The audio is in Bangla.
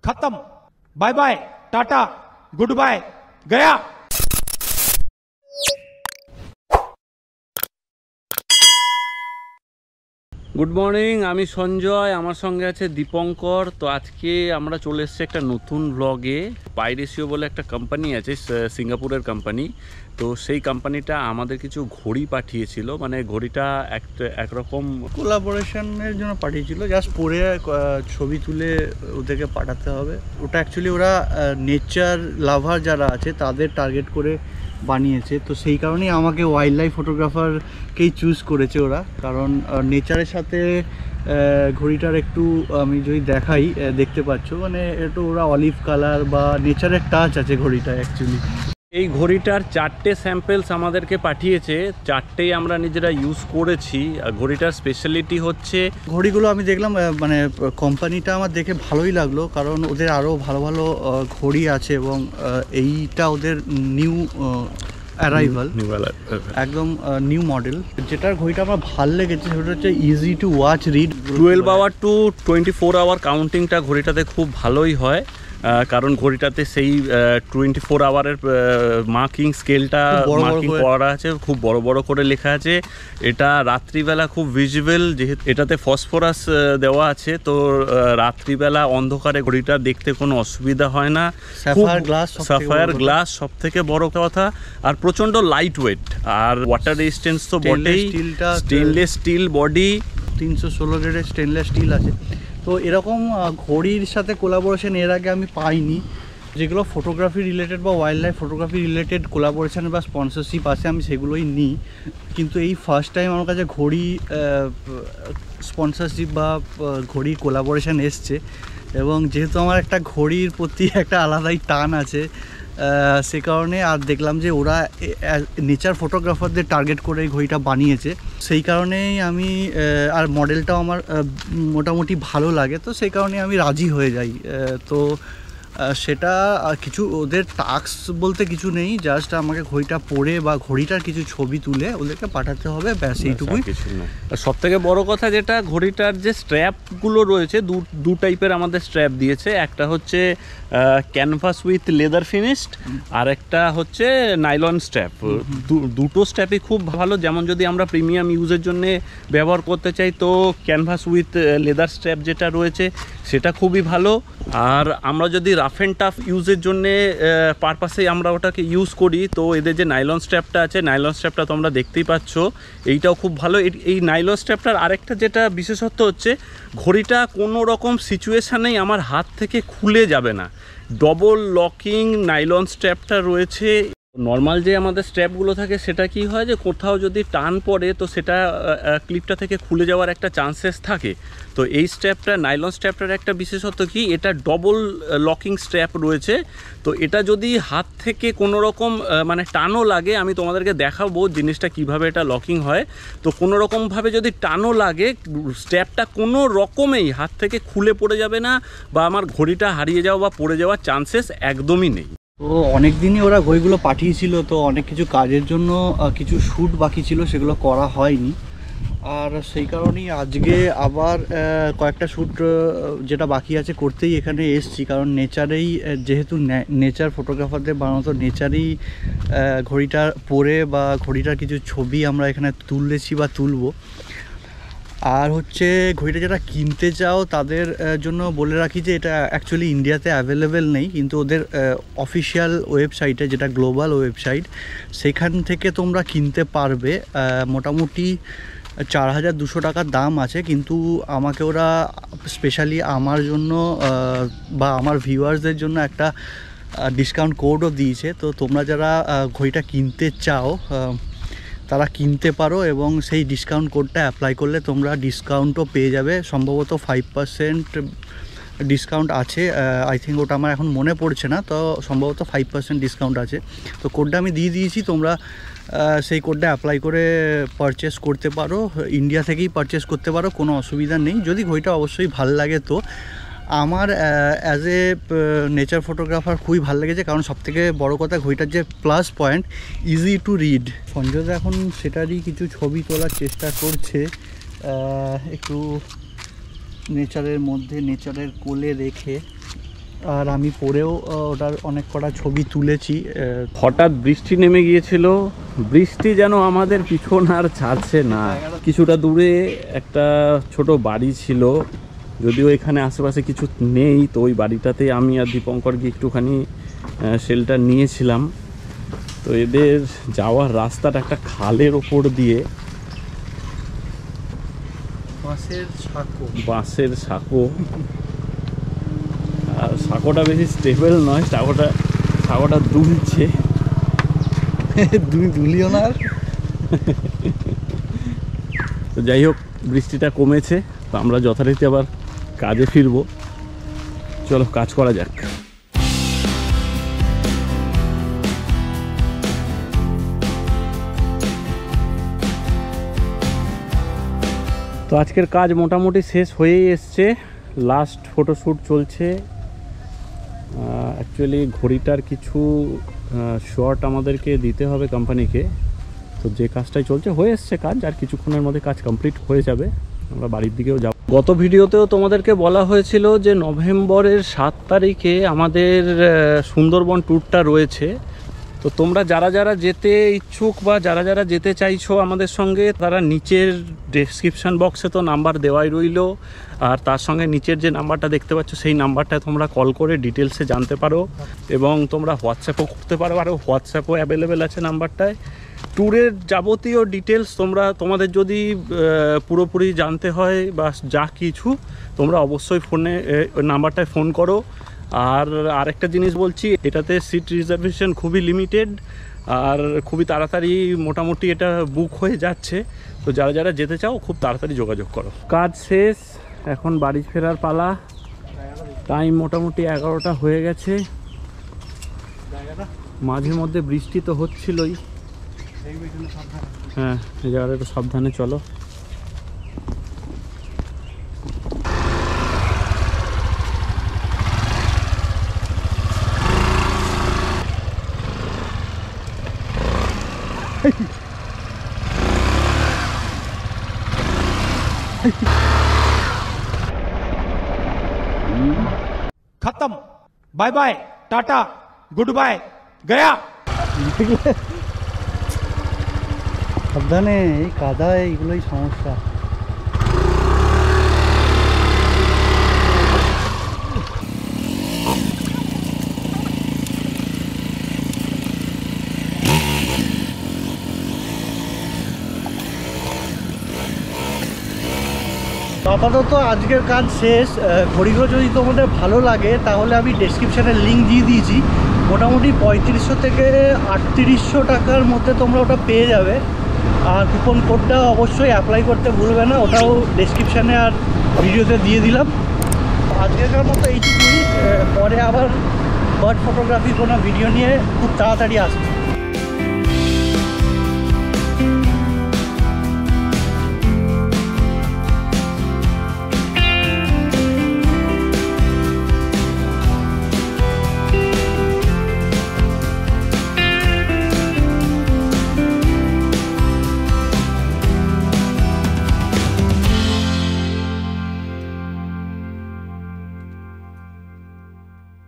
खत्म, bye bye, tata, good bye, गया। গুড মর্নিং, আমি সঞ্জয়, আমার সঙ্গে আছে দীপঙ্কর। তো আজকে আমরা চলে এসেছি একটা নতুন ব্লগে। পাইরেসিও বলে একটা কোম্পানি আছে, সিঙ্গাপুরের কোম্পানি। তো সেই কোম্পানিটা আমাদের কিছু ঘড়ি পাঠিয়েছিল, মানে ঘড়িটা একরকম কোলাবোরেশনের জন্য পাঠিয়েছিল, জাস্ট পরে ছবি তুলে ওদেরকে পাঠাতে হবে। ওটা অ্যাকচুয়ালি ওরা নেচার লাভার যারা আছে তাদের টার্গেট করে বানিয়েছে। তো সেই কারণেই আমাকে ওয়াইল্ড লাইফ ফটোগ্রাফারকেই চুজ করেছে ওরা, কারণ নেচারের সাথে ঘড়িটার একটু আমি যদি দেখাই দেখতে পাচ্ছ, মানে একটু ওরা অলিভ কালার বা নেচারের টাচ আছে ঘড়িটা অ্যাকচুয়ালি। এই ঘড়িটার 4টে স্যাম্পেলস আমাদেরকে পাঠিয়েছে, 4টেই আমরা নিজেরা ইউজ করেছি। ঘড়িটার স্পেশালিটি হচ্ছে, ঘড়িগুলো আমি দেখলাম, মানে কোম্পানিটা আমার দেখে ভালোই লাগলো, কারণ ওদের আরও ভালো ভালো ঘড়ি আছে এবং এইটা ওদের নিউ অ্যারাইভাল, একদম নিউ মডেল। যেটার ঘড়িটা আমার ভালো লেগেছে সেটা হচ্ছে easy to watch read. 12 hour to 24 hour কাউন্টিংটা ঘড়িটাতে খুব ভালোই হয়, কারণ ঘড়িটাতে সেই 24 আওয়ারের মার্কিং স্কেলটা মার্কিং করা আছে, খুব বড় বড় করে লেখা আছে। এটা রাত্রিবেলা খুব ভিজিবল, যেহেতু এটাতে ফসফরাস দেওয়া আছে, তো রাত্রিবেলা অন্ধকারে ঘড়িটা দেখতে কোনো অসুবিধা হয় না। সাফায়ার গ্লাস সব থেকে বড় কথা, আর প্রচণ্ড লাইট ওয়েট, আর ওয়াটার রেজিস্ট্যান্স তো বটেই। স্টেনলেস স্টিল বডি, 316 গ্রেডের স্টেনলেস স্টিল আছে। তো এরকম ঘড়ির সাথে কোলাবোরেশন এর আগে আমি পাইনি, যেগুলো ফটোগ্রাফি রিলেটেড বা wild life photography related collaboration বা স্পন্সরশিপ আছে আমি সেগুলোই নিই, কিন্তু এই ফার্স্ট টাইম আমার কাছে ঘড়ি স্পন্সরশিপ বা ঘড়ির কোলাবোরেশন এসছে। এবং যেহেতু আমার একটা ঘড়ির প্রতি একটা আলাদাই টান আছে, সে কারণে আর দেখলাম যে ওরা নেচার ফটোগ্রাফারদের টার্গেট করে এই ঘড়িটা বানিয়েছে, সেই কারণেই আমি আর মডেলটাও আমার মোটামুটি ভালো লাগে, তো সেই কারণে আমি রাজি হয়ে যাই। তো সেটা কিছু ওদের টাস্ক বলতে কিছু নেই, জাস্ট আমাকে ঘড়িটা পরে বা ঘড়িটার কিছু ছবি তুলে ওদেরকে পাঠাতে হবে, ব্যাস এইটুকুই। সব থেকে বড় কথা যেটা, ঘড়িটার যে স্ট্র্যাপগুলো রয়েছে, দু টাইপের আমাদের স্ট্র্যাপ দিয়েছে। একটা হচ্ছে ক্যানভাস উইথ লেদার ফিনিশড, আর একটা হচ্ছে নাইলন স্ট্র্যাপ। দুটো স্ট্র্যাপই খুব ভালো। যেমন যদি আমরা প্রিমিয়াম ইউজের জন্য ব্যবহার করতে চাই, তো ক্যানভাস উইথ লেদার স্ট্র্যাপ যেটা রয়েছে সেটা খুবই ভালো। আর আমরা যদি রাফ অ্যান্ড টাফ ইউজের জন্যে পারপাসেই আমরা ওটাকে ইউজ করি, তো এদের যে নাইলন স্ট্র্যাপটা আছে, নাইলন স্ট্র্যাপটা তোমরা দেখতেই পাচ্ছ, এইটাও খুব ভালো। এই নাইলন স্ট্র্যাপটার আরেকটা যেটা বিশেষত্ব হচ্ছে, ঘড়িটা কোনো রকম সিচুয়েশানেই আমার হাত থেকে খুলে যাবে না। ডবল লকিং নাইলন স্ট্র্যাপটা রয়েছে। নর্মাল যে আমাদের স্ট্র্যাপগুলো থাকে সেটা কি হয়, যে কোথাও যদি টান পড়ে তো সেটা ক্লিপটা থেকে খুলে যাওয়ার একটা চান্সেস থাকে। তো এই স্ট্র্যাপটা, নাইলন স্ট্র্যাপটার একটা বিশেষত্ব কি, এটা ডবল লকিং স্ট্র্যাপ রয়েছে। তো এটা যদি হাত থেকে কোনো রকম মানে টানও লাগে, আমি তোমাদেরকে দেখাবো জিনিসটা কিভাবে এটা লকিং হয়। তো কোনো রকমভাবে যদি টানও লাগে, স্ট্র্যাপটা কোনো রকমেই হাত থেকে খুলে পড়ে যাবে না, বা আমার ঘড়িটা হারিয়ে যাওয়া বা পড়ে যাওয়ার চান্সেস একদমই নেই। তো অনেক দিনই ওরা ঘড়িগুলো পাঠিয়েছিল, তো অনেক কিছু কাজের জন্য কিছু শ্যুট বাকি ছিল, সেগুলো করা হয়নি। আর সেই কারণেই আজকে আবার কয়েকটা শ্যুট যেটা বাকি আছে করতেই এখানে এসছি, কারণ নেচারেই, যেহেতু নেচার ফটোগ্রাফারদের বানানো, নেচারেই ঘড়িটা পরে বা ঘড়িটার কিছু ছবি আমরা এখানে তুলেছি বা তুলব। আর হচ্ছে ঘড়িটা যারা কিনতে চাও তাদের জন্য বলে রাখি যে এটা অ্যাকচুয়ালি ইন্ডিয়াতে অ্যাভেলেবেল নেই, কিন্তু ওদের অফিসিয়াল ওয়েবসাইটে, যেটা গ্লোবাল ওয়েবসাইট, সেখান থেকে তোমরা কিনতে পারবে। মোটামুটি 4200 টাকার দাম আছে, কিন্তু আমাকে ওরা স্পেশালি আমার জন্য বা আমার ভিউয়ার্সদের জন্য একটা ডিসকাউন্ট কোডও দিয়েছে। তো তোমরা যারা ঘড়িটা কিনতে চাও তারা কিনতে পারো, এবং সেই ডিসকাউন্ট কোডটা অ্যাপ্লাই করলে তোমরা ডিসকাউন্টও পেয়ে যাবে। সম্ভবত 5% ডিসকাউন্ট আছে, আই থিঙ্ক, ওটা আমার এখন মনে পড়ছে না, তো সম্ভবত 5% ডিসকাউন্ট আছে। তো কোডটা আমি দিয়ে দিয়েছি, তোমরা সেই কোডটা অ্যাপ্লাই করে পারচেস করতে পারো, ইন্ডিয়া থেকেই পারচেস করতে পারো, কোনো অসুবিধা নেই, যদি ঘড়িটা অবশ্যই ভালো লাগে। তো আমার অ্যাজ এ নেচার ফটোগ্রাফার খুবই ভালো লেগেছে, কারণ সবথেকে বড় কথা ঘড়িটার যে plus point, easy to read. Sanjay এখন সেটারই কিছু ছবি তোলার চেষ্টা করছে, একটু নেচারের মধ্যে, নেচারের কোলে রেখে। আর আমি পরেও ওটার অনেক কটা ছবি তুলেছি। হঠাৎ বৃষ্টি নেমে গিয়েছিল, বৃষ্টি যেন আমাদের পিছন আর ছাড়ছে না। কিছুটা দূরে একটা ছোট বাড়ি ছিল, যদিও এখানে আশেপাশে কিছু নেই, তো ওই বাড়িটাতে আমি আর দীপঙ্কর গিয়ে একটুখানি শেল্টার নিয়েছিলাম। তো এদের যাওয়ার রাস্তাটা একটা খালের ওপর দিয়ে, বাঁশের সাঁকো, আর সাঁকোটা বেশি স্টেবল নয়, সাঁকোটা দুলছে। তুমি দুলিও না। তো যাই হোক, বৃষ্টিটা কমেছে, তো আমরা যথারীতি আবার কাজে ফিরবো। চলো কাজ করা যাক। তো আজকের কাজ মোটামুটি শেষ হয়েই এসছে, লাস্ট ফটোশ্যুট চলছে। অ্যাকচুয়ালি ঘড়িটার কিছু শর্ট আমাদেরকে দিতে হবে কোম্পানিকে, তো যে কাজটাই চলছে হয়ে এসছে কাজ, আর কিছুক্ষণের মধ্যে কাজ কমপ্লিট হয়ে যাবে, আমরা বাড়ির দিকেও যাব। গত ভিডিওতেও তোমাদেরকে বলা হয়েছিল যে নভেম্বরের 7 তারিখে আমাদের সুন্দরবন ট্যুরটা রয়েছে। তো তোমরা যারা যারা যেতে ইচ্ছুক বা যারা যারা যেতে চাইছো আমাদের সঙ্গে, তারা নিচের ডেসক্রিপশান বক্সে তো নাম্বার দেওয়াই রইলো, আর তার সঙ্গে নিচের যে নাম্বারটা দেখতে পাচ্ছ সেই নাম্বারটায় তোমরা কল করে ডিটেলসে জানতে পারো, এবং তোমরা হোয়াটসঅ্যাপও করতে পারো, আর হোয়াটসঅ্যাপও অ্যাভেলেবেল আছে নাম্বারটায়। ট্যুরের যাবতীয় ডিটেলস তোমাদের যদি পুরোপুরি জানতে হয় বা যা কিছু, তোমরা অবশ্যই ফোনে নাম্বারটায় ফোন করো। আর আরেকটা জিনিস বলছি, এটাতে সিট রিজার্ভেশন খুবই লিমিটেড, আর খুবই তাড়াতাড়ি মোটামুটি এটা বুক হয়ে যাচ্ছে। তো যারা যারা যেতে চাও খুব তাড়াতাড়ি যোগাযোগ করো। কাজ শেষ, এখন বাড়ি ফেরার পালা। টাইম মোটামুটি 11টা হয়ে গেছে। মাঝে মধ্যে বৃষ্টি তো হচ্ছিলই। হ্যাঁ, এই জায়গাটা একটু সাবধানে চলো। खत्म, bye bye, tata, good bye, गया। সাবধানে, এই কাদা এইগুলোই সমস্যা। আপাতত আজকের কাজ শেষ। ঘড়িগুলো যদি তোমাদের ভালো লাগে তাহলে আমি ডেসক্রিপশানে লিঙ্ক দিয়ে দিয়েছি। মোটামুটি 3500 থেকে 3800 টাকার মধ্যে তোমরা ওটা পেয়ে যাবে। আর কুপন কোডটা অবশ্যই অ্যাপ্লাই করতে ভুলবে না, ওটাও ডেসক্রিপশানে আর ভিডিওতে দিয়ে দিলাম। আজকের মতো এইটুকুই, পরে আবার বার্ড ফটোগ্রাফি কোনো ভিডিও নিয়ে খুব তাড়াতাড়ি আসবে।